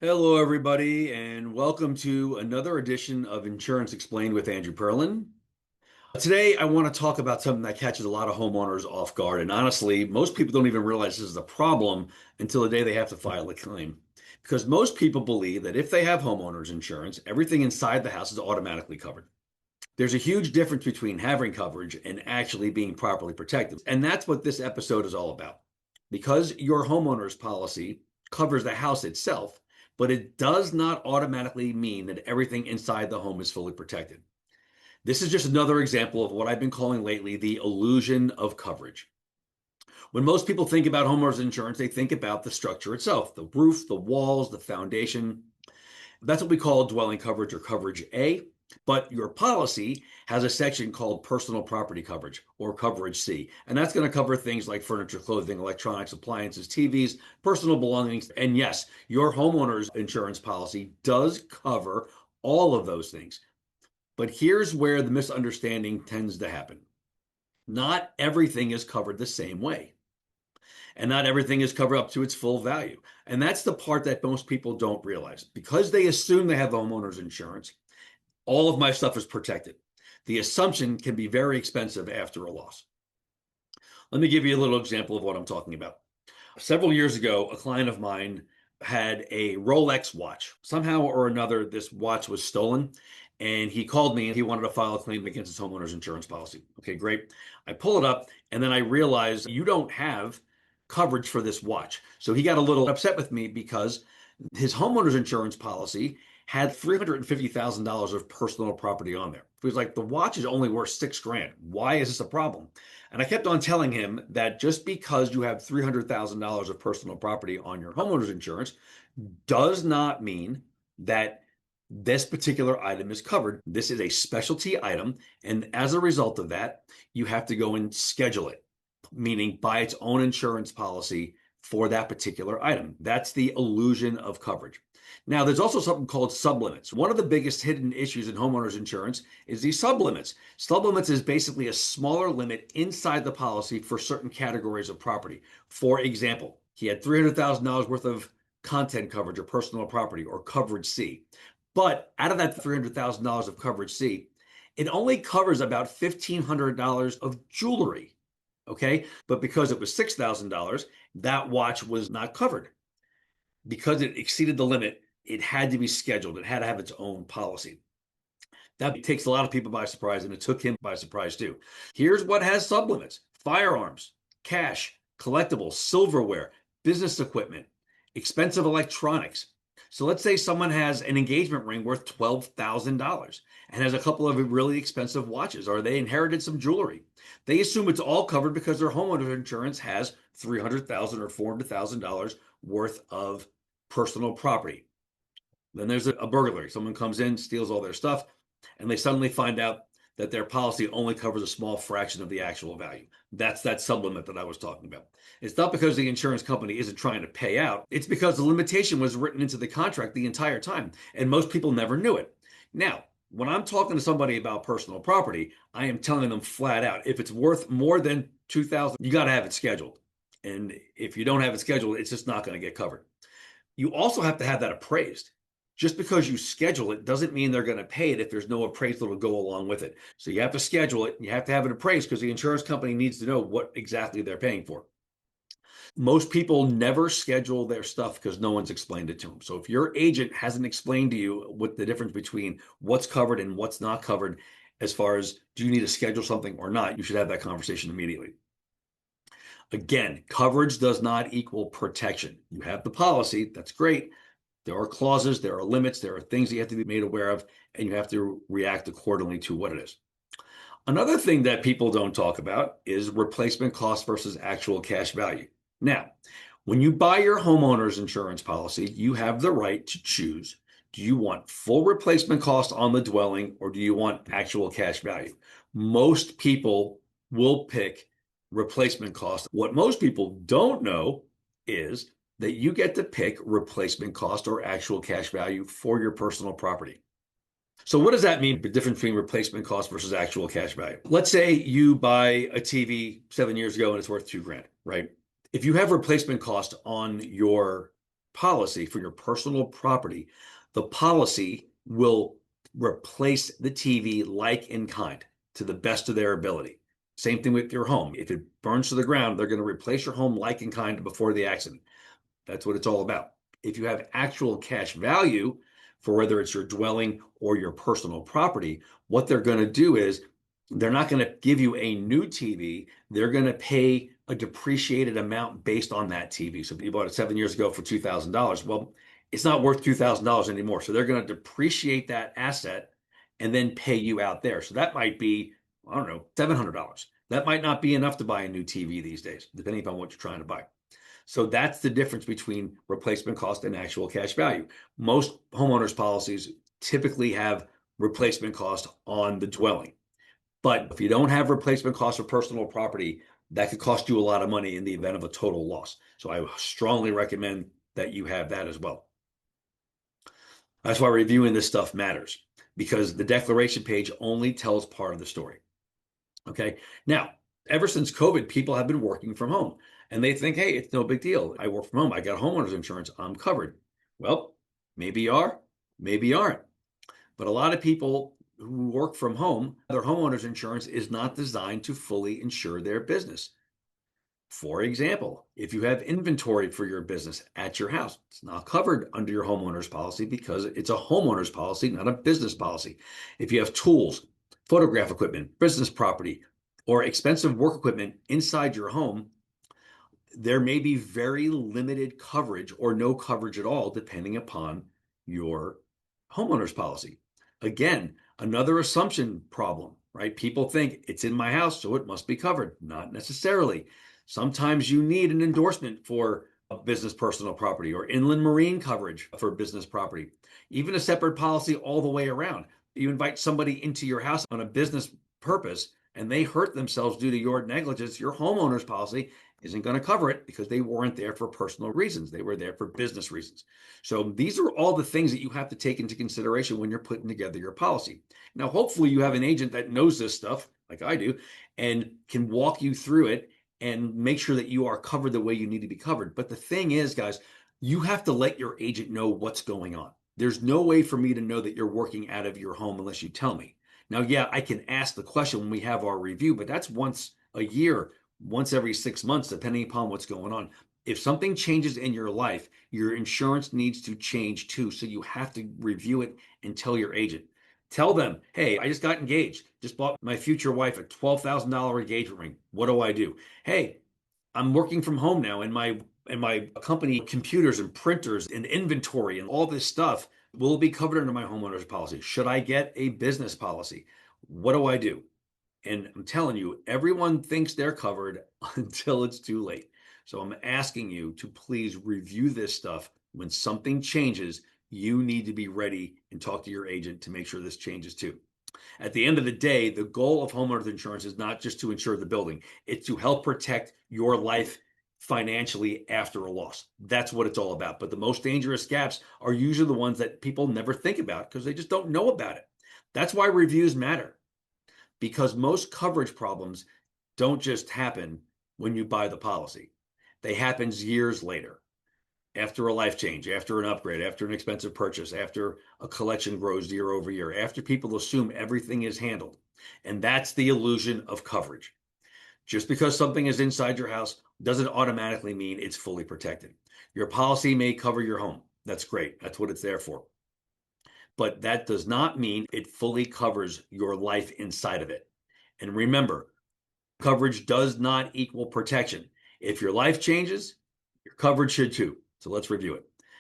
Hello, everybody, and welcome to another edition of Insurance Explained with Andrew Perlin. Today, I want to talk about something that catches a lot of homeowners off guard. And honestly, most people don't even realize this is a problem until the day they have to file a claim. Because most people believe that if they have homeowners insurance, everything inside the house is automatically covered. There's a huge difference between having coverage and actually being properly protected. And that's what this episode is all about. Because your homeowner's policy covers the house itself, but it does not automatically mean that everything inside the home is fully protected. This is just another example of what I've been calling lately the illusion of coverage. When most people think about homeowners insurance, they think about the structure itself, the roof, the walls, the foundation. That's what we call dwelling coverage or coverage A. But your policy has a section called personal property coverage or coverage C. And that's going to cover things like furniture, clothing, electronics, appliances, TVs, personal belongings. And yes, your homeowner's insurance policy does cover all of those things. But here's where the misunderstanding tends to happen. Not everything is covered the same way. And not everything is covered up to its full value. And that's the part that most people don't realize. Because they assume they have homeowners insurance, all of my stuff is protected. The assumption can be very expensive after a loss. Let me give you a little example of what I'm talking about. Several years ago, a client of mine had a Rolex watch. Somehow or another, this watch was stolen, and he called me and he wanted to file a claim against his homeowner's insurance policy. Okay, great. I pull it up, and then I realize you don't have coverage for this watch. So he got a little upset with me because his homeowner's insurance policy had $350,000 of personal property on there. He was like, the watch is only worth $6,000. Why is this a problem? And I kept on telling him that just because you have $300,000 of personal property on your homeowner's insurance does not mean that this particular item is covered. This is a specialty item. And as a result of that, you have to go and schedule it, meaning buy its own insurance policy for that particular item. That's the illusion of coverage. Now, there's also something called sublimits. One of the biggest hidden issues in homeowners insurance is the sublimits. Sublimits is basically a smaller limit inside the policy for certain categories of property. For example, he had $300,000 worth of content coverage or personal property or coverage C. But out of that $300,000 of coverage C, it only covers about $1,500 of jewelry. Okay. But because it was $6,000, that watch was not covered. Because it exceeded the limit, it had to be scheduled. It had to have its own policy. That takes a lot of people by surprise, and it took him by surprise too. Here's what has sublimits: firearms, cash, collectibles, silverware, business equipment, expensive electronics. So let's say someone has an engagement ring worth $12,000 and has a couple of really expensive watches, or they inherited some jewelry. They assume it's all covered because their homeowner's insurance has $300,000 or $400,000 worth of personal property. Then there's a burglary. Someone comes in, steals all their stuff, and they suddenly find out that their policy only covers a small fraction of the actual value. That's that sublimit that I was talking about. It's not because the insurance company isn't trying to pay out. It's because the limitation was written into the contract the entire time, and most people never knew it. Now, when I'm talking to somebody about personal property, I am telling them flat out, if it's worth more than $2,000, you got to have it scheduled. And if you don't have it scheduled, it's just not going to get covered. You also have to have that appraised. Just because you schedule it doesn't mean they're going to pay it if there's no appraisal to go along with it. So you have to schedule it. You have to have it appraised because the insurance company needs to know what exactly they're paying for. Most people never schedule their stuff because no one's explained it to them. So if your agent hasn't explained to you what the difference between what's covered and what's not covered, as far as do you need to schedule something or not, you should have that conversation immediately. Again, coverage does not equal protection. You have the policy, that's great. There are clauses, there are limits, there are things you have to be made aware of, and you have to react accordingly to what it is. Another thing that people don't talk about is replacement cost versus actual cash value. Now, when you buy your homeowner's insurance policy, you have the right to choose. Do you want full replacement cost on the dwelling, or do you want actual cash value? Most people will pick replacement cost. What most people don't know is that you get to pick replacement cost or actual cash value for your personal property. So what does that mean, the difference between replacement cost versus actual cash value? Let's say you buy a TV 7 years ago and it's worth $2,000, right? If you have replacement cost on your policy for your personal property, the policy will replace the TV like in kind to the best of their ability. Same thing with your home. If it burns to the ground, they're going to replace your home like in kind before the accident. That's what it's all about. If you have actual cash value for whether it's your dwelling or your personal property, what they're going to do is they're not going to give you a new TV. They're going to pay a depreciated amount based on that TV. So if you bought it 7 years ago for $2,000, well, it's not worth $2,000 anymore. So they're going to depreciate that asset and then pay you out there. So that might be, I don't know, $700. That might not be enough to buy a new TV these days, depending upon what you're trying to buy. So that's the difference between replacement cost and actual cash value. Most homeowners policies typically have replacement cost on the dwelling. But if you don't have replacement cost for personal property, that could cost you a lot of money in the event of a total loss. So I strongly recommend that you have that as well. That's why reviewing this stuff matters, because the declaration page only tells part of the story. Okay. Now, ever since COVID, people have been working from home and they think, hey, it's no big deal. I work from home. I got homeowners insurance. I'm covered. Well, maybe you are, maybe you aren't. But a lot of people who work from home, their homeowners insurance is not designed to fully insure their business. For example, if you have inventory for your business at your house, it's not covered under your homeowner's policy because it's a homeowner's policy, not a business policy. If you have tools, photograph equipment, business property, or expensive work equipment inside your home, there may be very limited coverage or no coverage at all, depending upon your homeowner's policy. Again, another assumption problem, right? People think it's in my house, so it must be covered. Not necessarily. Sometimes you need an endorsement for a business personal property or inland marine coverage for business property, even a separate policy all the way around. You invite somebody into your house on a business purpose and they hurt themselves due to your negligence, your homeowner's policy isn't going to cover it because they weren't there for personal reasons. They were there for business reasons. So these are all the things that you have to take into consideration when you're putting together your policy. Now, hopefully you have an agent that knows this stuff like I do and can walk you through it and make sure that you are covered the way you need to be covered. But the thing is, guys, you have to let your agent know what's going on. There's no way for me to know that you're working out of your home unless you tell me. Now, yeah, I can ask the question when we have our review, but that's once a year, once every 6 months, depending upon what's going on. If something changes in your life, your insurance needs to change too. So you have to review it and tell your agent. Tell them, hey, I just got engaged, just bought my future wife a $12,000 engagement ring. What do I do? Hey, I'm working from home now and my company computers and printers and inventory and all this stuff will be covered under my homeowner's policy. Should I get a business policy? What do I do? And I'm telling you, everyone thinks they're covered until it's too late. So I'm asking you to please review this stuff. When something changes, you need to be ready and talk to your agent to make sure this changes too. At the end of the day, the goal of homeowners insurance is not just to insure the building, it's to help protect your life financially after a loss. That's what it's all about. But the most dangerous gaps are usually the ones that people never think about because they just don't know about it. That's why reviews matter, because most coverage problems don't just happen when you buy the policy. They happen years later, after a life change, after an upgrade, after an expensive purchase, after a collection grows year over year, after people assume everything is handled. And that's the illusion of coverage. Just because something is inside your house doesn't automatically mean it's fully protected. Your policy may cover your home. That's great. That's what it's there for. But that does not mean it fully covers your life inside of it. And remember, coverage does not equal protection. If your life changes, your coverage should too. So let's review it.